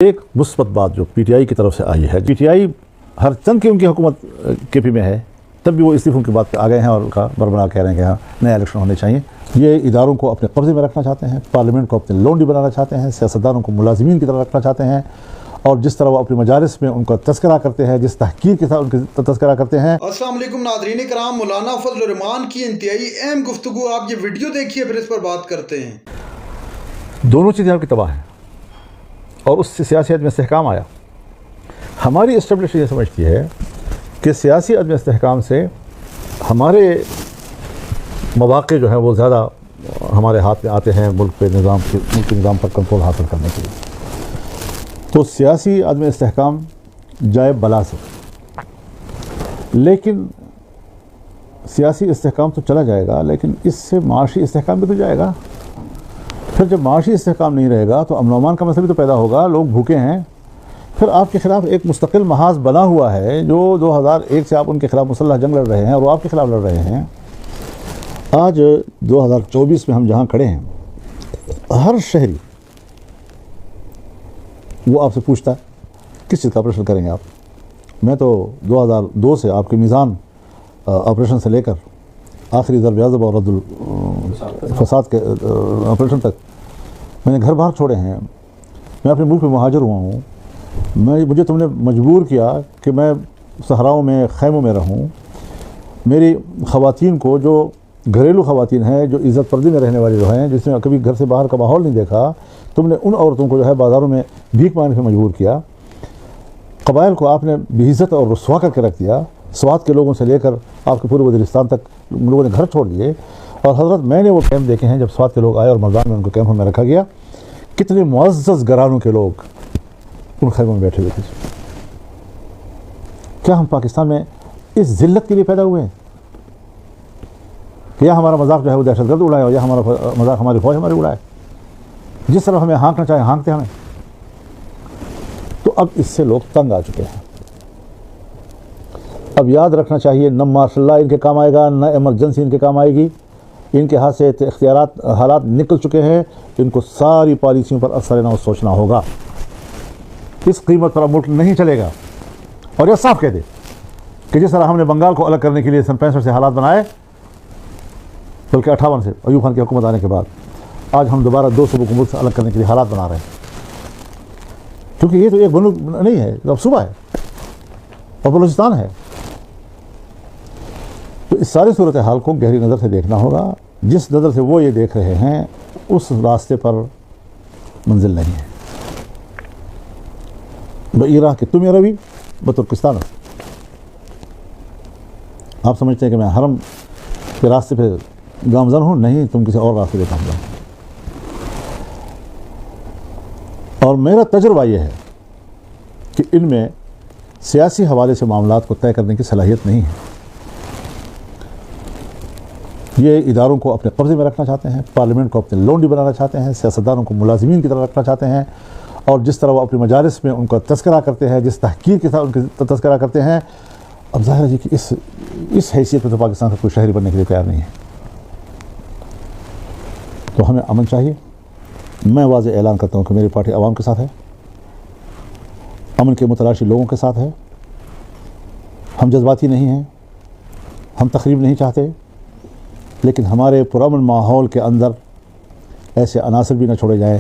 ایک مثبت بات جو پی ٹی آئی کی طرف سے آئی ہے، پی ٹی آئی ہر چند کی ان کی حکومت کے پی میں ہے، تب بھی وہ استعفوں کی بات پہ آ گئے ہیں اور ان کا بربلا کہہ رہے ہیں کہ ہاں نئے الیکشن ہونے چاہیے۔ یہ اداروں کو اپنے قبضے میں رکھنا چاہتے ہیں، پارلیمنٹ کو اپنے لونڈی بنانا چاہتے ہیں، سیاستدانوں کو ملازمین کی طرح رکھنا چاہتے ہیں، اور جس طرح وہ اپنی مجالس میں ان کا تذکرہ کرتے ہیں، جس تحقیر کے ساتھ ان کا تذکرہ کرتے ہیں۔ السلام علیکم ناظرین کرام، مولانا فضل الرحمان کی انتہائی اہم گفتگو، آپ یہ ویڈیو دیکھیے پھر اس پر بات کرتے ہیں۔ دونوں چیزیں آپ کی تباہ ہیں اور اس سے سیاسی عدم استحکام آیا۔ ہماری اسٹیبلش یہ سمجھتی ہے کہ سیاسی عدم استحکام سے ہمارے مواقع جو ہیں وہ زیادہ ہمارے ہاتھ میں آتے ہیں ملک کے نظام پر کنٹرول حاصل کرنے کے لیے۔ تو سیاسی عدم استحکام جائے بلا سے، لیکن سیاسی استحکام تو چلا جائے گا، لیکن اس سے معاشی استحکام بھی تو جائے گا۔ پھر جب معاشی استحکام نہیں رہے گا تو امن و امان کا مسئلہ بھی تو پیدا ہوگا، لوگ بھوکے ہیں۔ پھر آپ کے خلاف ایک مستقل محاذ بنا ہوا ہے جو 2001 سے آپ ان کے خلاف مسلح جنگ لڑ رہے ہیں اور وہ آپ کے خلاف لڑ رہے ہیں۔ آج 2024 میں ہم جہاں کھڑے ہیں، ہر شہری وہ آپ سے پوچھتا ہے کس چیز کا آپریشن کریں گے آپ۔ میں تو 2002 سے آپ کے میزان آپریشن سے لے کر آخری ضرب عضب اور رد الفساد کے آپریشن تک میں نے گھر باہر چھوڑے ہیں۔ میں اپنے ملک میں مہاجر ہوا ہوں۔ مجھے تم نے مجبور کیا کہ میں صحراؤں میں خیموں میں رہوں۔ میری خواتین کو، جو گھریلو خواتین ہیں، جو عزت پردی میں رہنے والی جو ہیں، جس نے کبھی گھر سے باہر کا ماحول نہیں دیکھا، تم نے ان عورتوں کو جو ہے بازاروں میں بھیک مانگنے سے مجبور کیا۔ قبائل کو آپ نے بے عزت اور رسوا کر کے رکھ دیا۔ سوات کے لوگوں سے لے کر آپ کے پورے وزیرستان تک لوگوں نے گھر چھوڑ دیے۔ اور حضرت میں نے وہ کیمپ دیکھے ہیں جب سوات کے لوگ آئے اور مردان میں ان کو کیمپوں میں رکھا گیا، کتنے معزز گھرانوں کے لوگ ان خیموں میں بیٹھے ہوئے تھے۔ کیا ہم پاکستان میں اس ذلت کے لیے پیدا ہوئے ہیں کہ یا ہمارا مذاق جو ہے وہ دہشت گرد اڑائے اور یا ہمارا مذاق ہماری فوج ہماری اڑائے؟ جس طرح ہمیں ہانکنا چاہے ہانکتے ہمیں۔ تو اب اس سے لوگ تنگ آ چکے ہیں۔ اب یاد رکھنا چاہیے، نہ ماشاء اللہ ان کے کام آئے گا، نہ ایمرجنسی ان کے کام آئے گی۔ ان کے ہاتھ سے حالات نکل چکے ہیں۔ ان کو ساری پالیسیوں پر اثر نو سوچنا ہوگا۔ اس قیمت پر اب ملک نہیں چلے گا۔ اور یہ صاف کہہ دے کہ جس طرح ہم نے بنگال کو الگ کرنے کے لیے سن 65 سے حالات بنائے، بلکہ 58 سے ایوب خان کی حکومت آنے کے بعد، آج ہم دوبارہ 2 صوبوں کو ملک سے الگ کرنے کے لیے حالات بنا رہے ہیں۔ کیونکہ یہ تو ایک ملک نہیں ہے، اب صوبہ ہے اور بلوچستان ہے۔ تو اس ساری صورتحال کو گہری نظر سے دیکھنا ہوگا۔ جس نظر سے وہ یہ دیکھ رہے ہیں اس راستے پر منزل نہیں ہے۔ بإراہ کہ تم روی بترکستان، آپ سمجھتے ہیں کہ میں حرم کے راستے پہ گامزن ہوں؟ نہیں، تم کسی اور راستے پہ گامزن ہو۔ اور میرا تجربہ یہ ہے کہ ان میں سیاسی حوالے سے معاملات کو طے کرنے کی صلاحیت نہیں ہے۔ یہ اداروں کو اپنے قبضے میں رکھنا چاہتے ہیں، پارلیمنٹ کو اپنے لونڈی بنانا چاہتے ہیں، سیاستدانوں کو ملازمین کی طرح رکھنا چاہتے ہیں، اور جس طرح وہ اپنی مجالس میں ان کا تذکرہ کرتے ہیں، جس تحقیر کے ساتھ ان کا تذکرہ کرتے ہیں۔ اب ظاہر ہے جی کہ اس حیثیت میں تو پاکستان کا کوئی شہری بننے کے لیے تیار نہیں ہے۔ تو ہمیں امن چاہیے۔ میں واضح اعلان کرتا ہوں کہ میری پارٹی عوام کے ساتھ ہے، امن کے متلاشی لوگوں کے ساتھ ہے۔ ہم جذباتی نہیں ہیں، ہم تخریب نہیں چاہتے، لیکن ہمارے پرامن ماحول کے اندر ایسے عناصر بھی نہ چھوڑے جائیں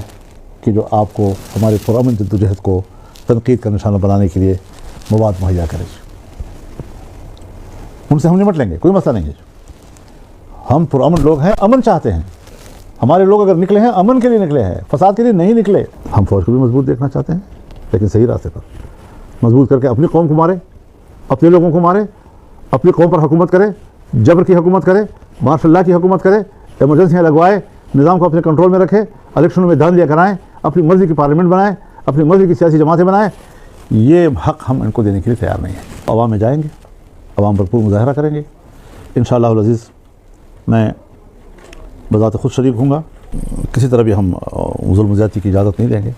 کہ جو آپ کو ہمارے پرامن جدوجہد کو تنقید کا نشانہ بنانے کے لیے مواد مہیا کرے۔ ان سے ہم نمٹ لیں گے، کوئی مسئلہ نہیں ہے۔ ہم پرامن لوگ ہیں، امن چاہتے ہیں۔ ہمارے لوگ اگر نکلے ہیں امن کے لیے نکلے ہیں، فساد کے لیے نہیں نکلے۔ ہم فوج کو بھی مضبوط دیکھنا چاہتے ہیں، لیکن صحیح راستے پر مضبوط کر کے اپنی قوم کو مارے، اپنے لوگوں کو مارے، اپنی قوم پر حکومت کرے، جبر کی حکومت کرے، ماشاء اللہ کی حکومت کرے، ایمرجنسیاں لگوائے، نظام کو اپنے کنٹرول میں رکھے، الیکشنوں میں دھاندلیاں کرائیں، اپنی مرضی کی پارلیمنٹ بنائیں، اپنی مرضی کی سیاسی جماعتیں بنائیں۔ یہ حق ہم ان کو دینے کے لیے تیار نہیں ہیں۔ عوام میں جائیں گے، عوام بھرپور مظاہرہ کریں گے۔ انشاءاللہ العزیز میں بذات خود شریک ہوں گا۔ کسی طرح بھی ہم ظلم و زیادتی کی اجازت نہیں دیں گے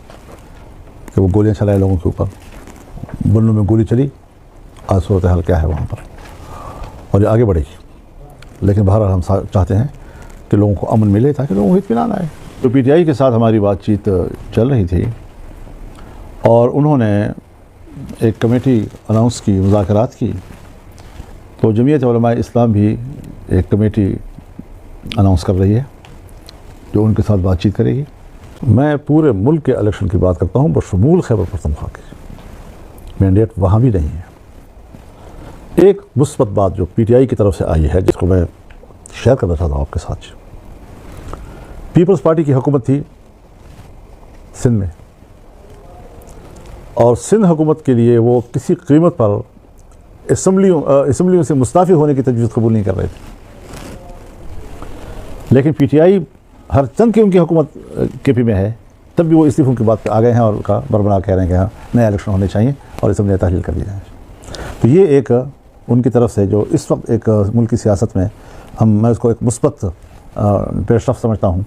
کہ وہ گولیاں چلائے لوگوں کے اوپر۔ بنوں میں گولی چلی، آج صورتحال کیا ہے وہاں پر، اور یہ آگے بڑھے گی۔ لیکن بہرحال ہم چاہتے ہیں کہ لوگوں کو امن ملے تاکہ لوگوں کو اطمینان آئے۔ تو پی ٹی آئی کے ساتھ ہماری بات چیت چل رہی تھی، اور انہوں نے ایک کمیٹی اناؤنس کی، مذاکرات کی، تو جمعیت علماء اسلام بھی ایک کمیٹی اناؤنس کر رہی ہے جو ان کے ساتھ بات چیت کرے گی۔ میں پورے ملک کے الیکشن کی بات کرتا ہوں بشمول خیبر پختونخوا کے، مینڈیٹ وہاں بھی نہیں ہے۔ ایک مثبت بات جو پی ٹی آئی کی طرف سے آئی ہے جس کو میں شیئر کرنا چاہتا ہوں آپ کے ساتھ، پیپلز پارٹی کی حکومت تھی سندھ میں، اور سندھ حکومت کے لیے وہ کسی قیمت پر اسمبلیوں سے مستعفی ہونے کی تجویز قبول نہیں کر رہے تھے، لیکن پی ٹی آئی ہر چند کی ان کی حکومت کے پی میں ہے، تب بھی وہ استعفوں کی بات پہ آ گئے ہیں اور کا بربلا کہہ رہے ہیں کہ ہاں نئے الیکشن ہونے چاہیے اور اسمبلیاں تحلیل کر دی جائیں۔ تو یہ ایک ان کی طرف سے جو اس وقت ایک ملک کی سیاست میں میں اس کو ایک مثبت پیش رفت سمجھتا ہوں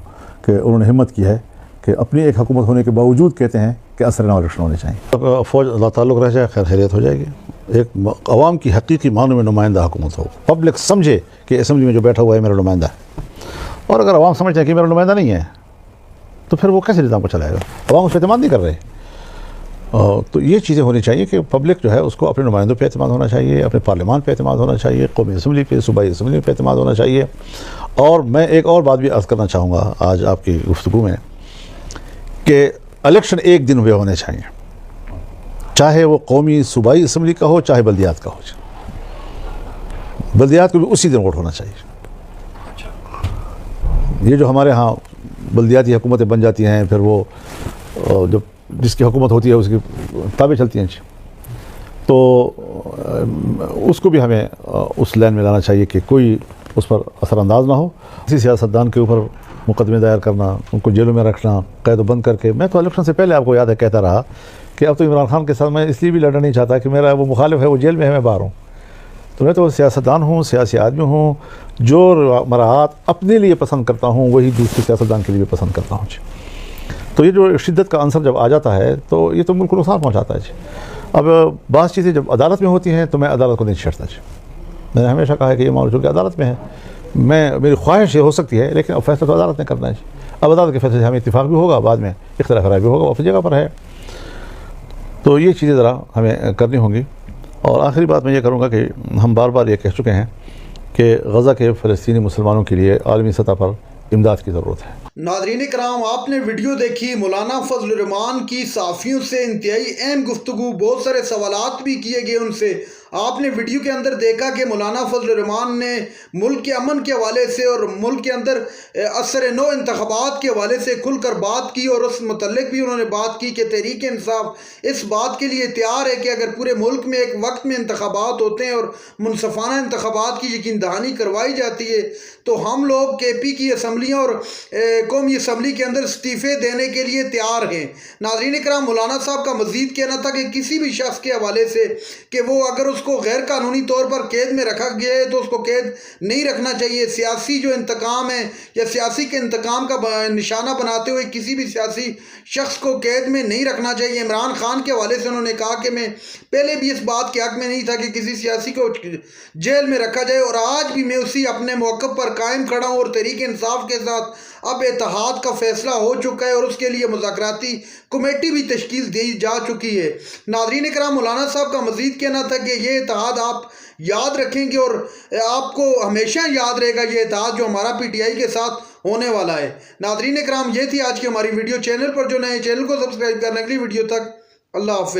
کہ انہوں نے ہمت کی ہے کہ اپنی ایک حکومت ہونے کے باوجود کہتے ہیں کہ اثر نو الیکشن ہونے چاہیے۔ فوج اللہ تعلق رہ جائے، خیر خیریت ہو جائے گی۔ ایک عوام کی حقیقی معنوں میں نمائندہ حکومت ہو، پبلک سمجھے کہ اسمبلی میں جو بیٹھا ہوا ہے میرا نمائندہ ہے، اور اگر عوام سمجھتے ہیں کہ میرا نمائندہ نہیں ہے تو پھر وہ کیسے نظام کو چلائے گا؟ عوام اس پہ اعتماد نہیں کر رہے۔ تو یہ چیزیں ہونی چاہیے کہ پبلک جو ہے اس کو اپنے نمائندوں پہ اعتماد ہونا چاہیے، اپنے پارلیمان پہ اعتماد ہونا چاہیے، قومی اسمبلی پہ، صوبائی اسمبلی پہ اعتماد ہونا چاہیے۔ اور میں ایک اور بات بھی عرض کرنا چاہوں گا آج آپ کی گفتگو میں کہ الیکشن ایک دن ہوئے ہونے چاہیے، چاہے وہ قومی صوبائی اسمبلی کا ہو، چاہے بلدیات کا ہو۔ بلدیات کو بھی اسی دن ووٹ ہونا چاہیے۔ یہ جو ہمارے ہاں بلدیاتی حکومتیں بن جاتی ہیں، پھر وہ جو جس کی حکومت ہوتی ہے اس کی تابع چلتی ہیں، تو اس کو بھی ہمیں اس لائن میں لانا چاہیے کہ کوئی اس پر اثر انداز نہ ہو۔ کسی سیاستدان کے اوپر مقدمے دائر کرنا، ان کو جیلوں میں رکھنا قید و بند کر کے، میں تو الیکشن سے پہلے آپ کو یاد ہے کہتا رہا کہ اب تو عمران خان کے ساتھ میں اس لیے بھی لڑنا نہیں چاہتا کہ میرا وہ مخالف ہے، وہ جیل میں ہے، میں باہر ہوں۔ تو میں تو سیاستدان ہوں، سیاسی آدمی ہوں، جو مراعات اپنے لیے پسند کرتا ہوں وہی دوسرے سیاستدان کے لیے بھی پسند کرتا ہوں۔ تو یہ جو شدت کا عنصر جب آ جاتا ہے تو یہ تو ملک کو نقصان پہنچاتا ہے۔ اب بعض چیزیں جب عدالت میں ہوتی ہیں تو میں عدالت کو نہیں چھیڑتا۔ میں نے ہمیشہ کہا ہے کہ یہ معاملہ چونکہ عدالت میں ہے، میری خواہش یہ ہو سکتی ہے لیکن اب فیصلہ تو عدالت نے کرنا ہے۔ اب عدالت کے فیصلے سے ہمیں اتفاق بھی ہوگا، بعد میں اختلاف رائے بھی ہوگا، وہ اپنی جگہ پر ہے۔ تو یہ چیزیں ذرا ہمیں کرنی ہوں گی۔ اور آخری بات میں یہ کروں گا کہ ہم بار بار یہ کہہ چکے ہیں کہ غزہ کے فلسطینی مسلمانوں کے لیے عالمی سطح پر امداد کی ضرورت ہے۔ ناظرین کرام، آپ نے ویڈیو دیکھی مولانا فضل الرحمان کی صحافیوں سے انتہائی اہم گفتگو، بہت سارے سوالات بھی کیے گئے ان سے۔ آپ نے ویڈیو کے اندر دیکھا کہ مولانا فضل الرحمان نے ملک کے امن کے حوالے سے اور ملک کے اندر اثر نو انتخابات کے حوالے سے کھل کر بات کی، اور اس متعلق بھی انہوں نے بات کی کہ تحریک انصاف اس بات کے لیے تیار ہے کہ اگر پورے ملک میں ایک وقت میں انتخابات ہوتے ہیں اور منصفانہ انتخابات کی یقین دہانی کروائی جاتی ہے تو ہم لوگ کے پی کی اسمبلیاں اور قومی اسمبلی کے اندر استعفے دینے کے لیے تیار ہیں۔ ناظرین کرام، مولانا صاحب کا مزید کہنا تھا کہ کسی بھی شخص کے حوالے سے کہ وہ اگر اس کو غیر قانونی طور پر قید میں رکھا گیا ہے تو اس کو قید نہیں رکھنا چاہیے۔ سیاسی جو انتقام ہے یا سیاسی کے انتقام کا نشانہ بناتے ہوئے کسی بھی سیاسی شخص کو قید میں نہیں رکھنا چاہیے۔ عمران خان کے حوالے سے انہوں نے کہا کہ میں پہلے بھی اس بات کے حق میں نہیں تھا کہ کسی سیاسی کو جیل میں رکھا جائے، اور آج بھی میں اسی اپنے موقف پر قائم کھڑا ہوں، اور تحریک انصاف کے ساتھ اب اتحاد کا فیصلہ ہو چکا ہے اور اس کے لیے مذاکراتی کمیٹی بھی تشکیل دی جا چکی ہے۔ ناظرین کرام، مولانا صاحب کا مزید کہنا تھا کہ یہ اتحاد آپ یاد رکھیں گے اور آپ کو ہمیشہ یاد رہے گا یہ اتحاد جو ہمارا پی ٹی آئی کے ساتھ ہونے والا ہے۔ ناظرین کرام، یہ تھی آج کی ہماری ویڈیو۔ چینل پر جو نئے چینل کو سبسکرائب کرنے کے لیے، ویڈیو تک اللہ حافظ۔